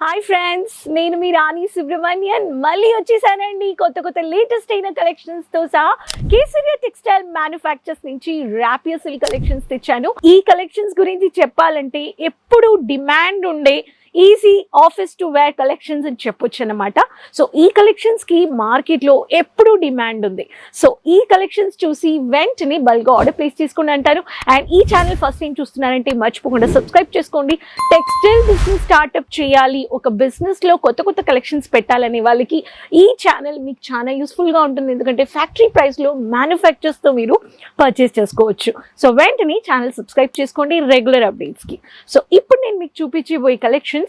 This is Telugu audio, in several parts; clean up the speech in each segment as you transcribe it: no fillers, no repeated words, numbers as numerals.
హాయ్ ఫ్రెండ్స్, నేను మీ రాణి సుబ్రహ్మణ్యన్ మళ్ళీ వచ్చేసానండి కొత్త లేటెస్ట్ అయిన కలెక్షన్స్తో సహా. కేసరియా టెక్స్టైల్ మ్యానుఫ్యాక్చర్స్ నుంచి ర్యాపియర్ సిల్క్ కలెక్షన్స్ తెచ్చాను. ఈ కలెక్షన్స్ గురించి చెప్పాలంటే ఎప్పుడు డిమాండ్ ఉండే easy office to wear collections అని చెప్పొచ్చు అనమాట. సో ఈ కలెక్షన్స్కి మార్కెట్లో ఎప్పుడూ డిమాండ్ ఉంది. సో ఈ కలెక్షన్స్ చూసి వెంటనే బల్క్గా ఆర్డర్ ప్లేస్ చేసుకోండి అంటారు. అండ్ ఈ ఛానల్ ఫస్ట్ టైం చూస్తున్నారంటే మర్చిపోకుండా సబ్స్క్రైబ్ చేసుకోండి. టెక్స్టైల్ బిజినెస్ స్టార్ట్అప్ చేయాలి, ఒక బిజినెస్లో కొత్త కలెక్షన్స్ పెట్టాలనే వాళ్ళకి ఈ ఛానల్ మీకు చాలా యూస్ఫుల్గా ఉంటుంది. ఎందుకంటే ఫ్యాక్టరీ ప్రైస్లో మ్యానుఫ్యాక్చర్స్తో మీరు పర్చేస్ చేసుకోవచ్చు. సో వెంటనే ఛానల్ సబ్స్క్రైబ్ చేసుకోండి రెగ్యులర్ అప్డేట్స్కి. సో ఇప్పుడు నేను మీకు చూపించబోయే కలెక్షన్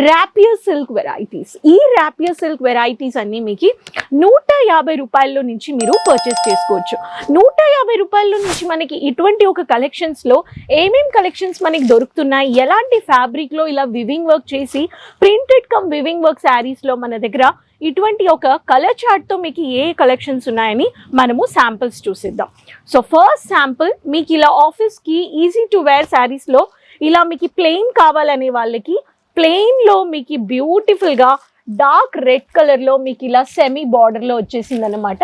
ర్యాపియర్ సిల్క్ వెరైటీస్. ఈ ర్యాపియర్ సిల్క్ వెరైటీస్ అన్ని మీకు 150 రూపాయల నుంచి మీరు పర్చేస్ చేసుకోవచ్చు. 150 రూపాయల నుంచి మనకి ఇటువంటి ఒక కలెక్షన్స్ లో ఏమేం కలెక్షన్స్ మనకి దొరుకుతున్నాయి, ఎలాంటి ఫ్యాబ్రిక్ లో ఇలా వివింగ్ వర్క్ చేసి printed come weaving work saris లో మన దగ్గర ఇటువంటి ఒక కలర్ చార్ట్ తో మీకు ఏ కలెక్షన్స్ ఉన్నాయని మనము శాంపిల్స్ చూసిద్దాం. సో ఫస్ట్ శాంపిల్ మీకు ఇలా ఆఫీస్ కి ఈజీ టు వేర్ శారీస్ లో ఇలా మీకు ప్లెయిన్ కావాలనే వాళ్ళకి ప్లెయిన్ లో మీకు బ్యూటిఫుల్ గా డార్క్ రెడ్ కలర్ లో మీకు ఇలా సెమీ బార్డర్ లో వచ్చేసింది అనమాట.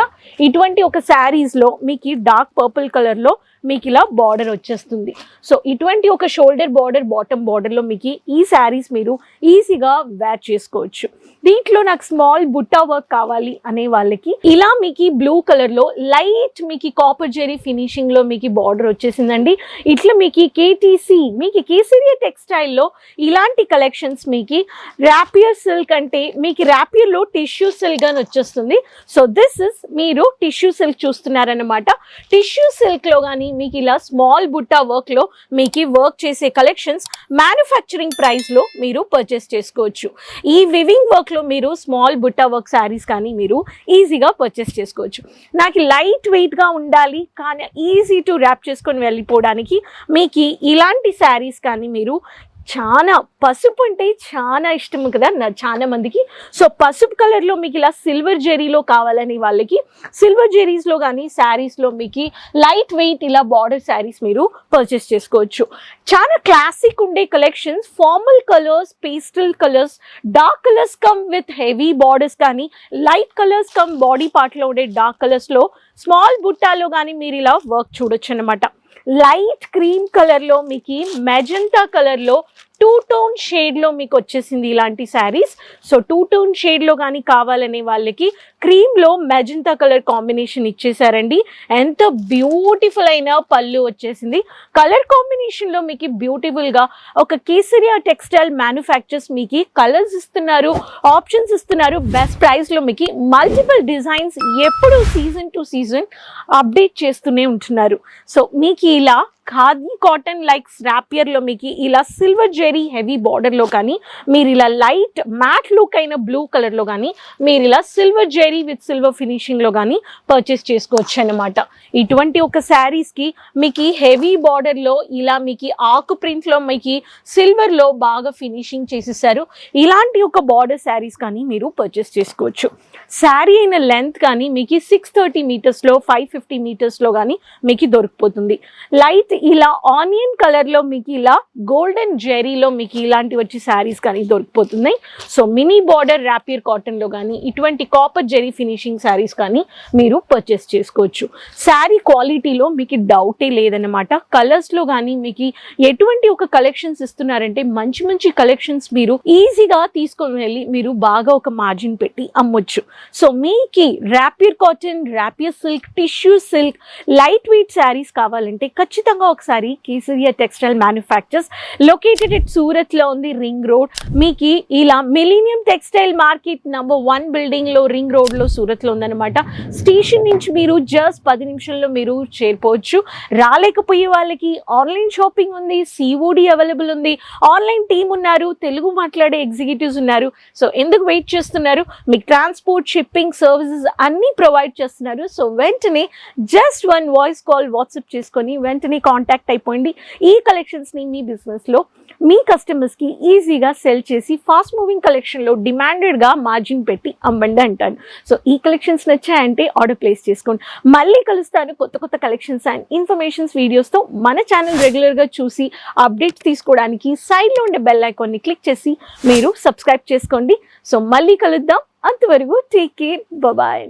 ఇటువంటి ఒక శారీస్ లో మీకు డార్క్ పర్పుల్ కలర్ లో మీకు ఇలా బార్డర్ వచ్చేస్తుంది. సో ఇటువంటి ఒక షోల్డర్ బార్డర్ బాటమ్ బార్డర్ లో మీకు ఈ శారీస్ మీరు ఈజీగా వేర్ చేసుకోవచ్చు. దీంట్లో నాకు స్మాల్ బుట్టా వర్క్ కావాలి అనే వాళ్ళకి ఇలా మీకు బ్లూ కలర్ లో లైట్ మీకు కాపర్ జెరీ ఫినిషింగ్ లో మీకు బార్డర్ వచ్చేసిందండి. ఇట్లా మీకు కేటీసీ మీకు కేసరియా టెక్స్టైల్ లో ఇలాంటి కలెక్షన్స్ మీకు ర్యాపియర్ సిల్క్ అంటే మీకు ర్యాపియర్ లో టిష్యూ సిల్క్ అని వచ్చేస్తుంది. సో దిస్ ఇస్ మీరు టిష్యూ సిల్క్ చూస్తున్నారనమాట. టిష్యూ సిల్క్ లో కానీ మీకు ఇలా స్మాల్ బుట్టా వర్క్ లో మీకు వర్క్ చేసే కలెక్షన్స్ మ్యానుఫ్యాక్చరింగ్ ప్రైస్ లో మీరు పర్చేస్ చేసుకోవచ్చు. ఈ వివింగ్ వర్క్ లో మీరు స్మాల్ బుట్టా వర్క్ శారీస్ కానీ మీరు ఈజీగా పర్చేస్ చేసుకోవచ్చు. నాకు లైట్ వెయిట్ గా ఉండాలి కానీ ఈజీ టు ర్యాప్ చేసుకొని వెళ్ళిపోవడానికి మీకు ఇలాంటి శారీస్ కానీ మీరు చాలా పసుపు అంటే చాలా ఇష్టం కదా చాలా మందికి. సో పసుపు కలర్లో మీకు ఇలా సిల్వర్ జెరీలో కావాలని వాళ్ళకి సిల్వర్ జెరీస్లో కానీ శారీస్లో మీకు లైట్ వెయిట్ ఇలా బార్డర్ శారీస్ మీరు పర్చేస్ చేసుకోవచ్చు. చాలా క్లాసిక్ ఉండే collections, formal colours, pastel colours, dark colours come with heavy borders కానీ లైట్ కలర్స్ కమ్ బాడీ పార్ట్లో ఉండే డార్క్ కలర్స్లో స్మాల్ బుట్టాలో కానీ మీరు ఇలా వర్క్ చూడొచ్చు అనమాట. లైట్ క్రీమ్ కలర్లో మీకు మెజంతా కలర్లో 2 టోన్ షేడ్లో మీకు వచ్చేసింది ఇలాంటి శారీస్. సో 2 టోన్ షేడ్లో కానీ కావాలనే వాళ్ళకి క్రీమ్లో మెజంతా కలర్ కాంబినేషన్ ఇచ్చేసారండి. ఎంత బ్యూటిఫుల్ అయిన పళ్ళు వచ్చేసింది. కలర్ కాంబినేషన్లో మీకు బ్యూటిఫుల్గా ఒక కేసరియా టెక్స్టైల్ మ్యానుఫ్యాక్చర్స్ మీకు కలర్స్ ఇస్తున్నారు, ఆప్షన్స్ ఇస్తున్నారు. బెస్ట్ ప్రైస్లో మీకు మల్టిపుల్ డిజైన్స్ ఎప్పుడు సీజన్ టు సీజన్ అప్డేట్ చేస్తూనే ఉంటున్నారు. సో మీకు ఇలా ఖాదీ కాటన్ లైక్ ర్యాపియర్లో మీకు ఇలా సిల్వర్ జెరీ హెవీ బార్డర్లో కానీ మీరు ఇలా లైట్ మ్యాట్ లుక్ అయిన బ్లూ కలర్లో కానీ మీరు ఇలా సిల్వర్ జెరీ విత్ సిల్వర్ ఫినిషింగ్లో కానీ పర్చేస్ చేసుకోవచ్చు అనమాట. ఇటువంటి ఒక శారీస్కి మీకు హెవీ బార్డర్లో ఇలా మీకు ఆకు ప్రింట్లో మీకు సిల్వర్లో బాగా ఫినిషింగ్ చేసేసారు. ఇలాంటి ఒక బార్డర్ శారీస్ కానీ మీరు పర్చేస్ చేసుకోవచ్చు. శారీ అయిన లెంత్ కానీ మీకు 630 మీటర్స్లో 550 మీటర్స్లో కానీ మీకు దొరికిపోతుంది. లైట్ ఇలా ఆనియన్ కలర్ లో మీకు ఇలా గోల్డెన్ జెరీలో మీకు ఇలాంటి వచ్చి శారీస్ కానీ దొరికిపోతున్నాయి. సో మినీ బార్డర్ ర్యాపియర్ కాటన్ లో కానీ ఇటువంటి కాపర్ జెరీ ఫినిషింగ్ శారీస్ కానీ మీరు పర్చేస్ చేసుకోవచ్చు. శారీ క్వాలిటీలో మీకు డౌటే లేదన్నమాట. కలర్స్ లో కానీ మీకు ఎటువంటి ఒక కలెక్షన్స్ ఇస్తున్నారంటే మంచి కలెక్షన్స్ మీరు ఈజీగా తీసుకొని వెళ్ళి మీరు బాగా ఒక మార్జిన్ పెట్టి అమ్మొచ్చు. సో మీకు rapier cotton, rapier silk, tissue silk, light weight saris కావాలంటే ఖచ్చితంగా ఒకసారి Kesariya textile manufacturers located at Surat లో ఉంది, రింగ్ రోడ్. మీకు ఇలా millennium textile market number 1 building లో రింగ్ రోడ్ లో సూరత్ లో ఉందన్నమాట. స్టేషన్ నుంచి మీరు జస్ట్ 10 నిమిషాల్లో మీరు చేరిపోవచ్చు. రాలేకపోయే వాళ్ళకి ఆన్లైన్ షాపింగ్ ఉంది, సిఓడి అవైలబుల్ ఉంది, ఆన్లైన్ టీమ్ ఉన్నారు, తెలుగు మాట్లాడే ఎగ్జిక్యూటివ్స్ ఉన్నారు. సో ఎందుకు వెయిట్ చేస్తున్నారు? మీకు ట్రాన్స్పోర్ట్, షిప్పింగ్ సర్వీసెస్ అన్ని ప్రొవైడ్ చేస్తున్నారు. సో వెంటనే జస్ట్ 1 వాయిస్ కాల్ వాట్సాప్ చేసుకొని వెంటనే కాంటాక్ట్ అయిపోయింది. ఈ కలెక్షన్స్ని మీ బిజినెస్లో మీ కస్టమర్స్కి ఈజీగా సెల్ చేసి ఫాస్ట్ మూవింగ్ కలెక్షన్లో డిమాండెడ్గా మార్జిన్ పెట్టి అమ్మండి అంటాను. సో ఈ కలెక్షన్స్ నచ్చాయంటే ఆర్డర్ ప్లేస్ చేసుకోండి. మళ్ళీ కలుస్తాను కొత్త కొత్త కలెక్షన్స్ అండ్ ఇన్ఫర్మేషన్స్ వీడియోస్తో. మన ఛానల్ రెగ్యులర్గా చూసి అప్డేట్స్ తీసుకోవడానికి సైడ్లో ఉండే బెల్ ఐకాన్ని క్లిక్ చేసి మీరు సబ్స్క్రైబ్ చేసుకోండి. సో మళ్ళీ కలుద్దాం. అంతవరకు టేక్ కేర్, బాయ్.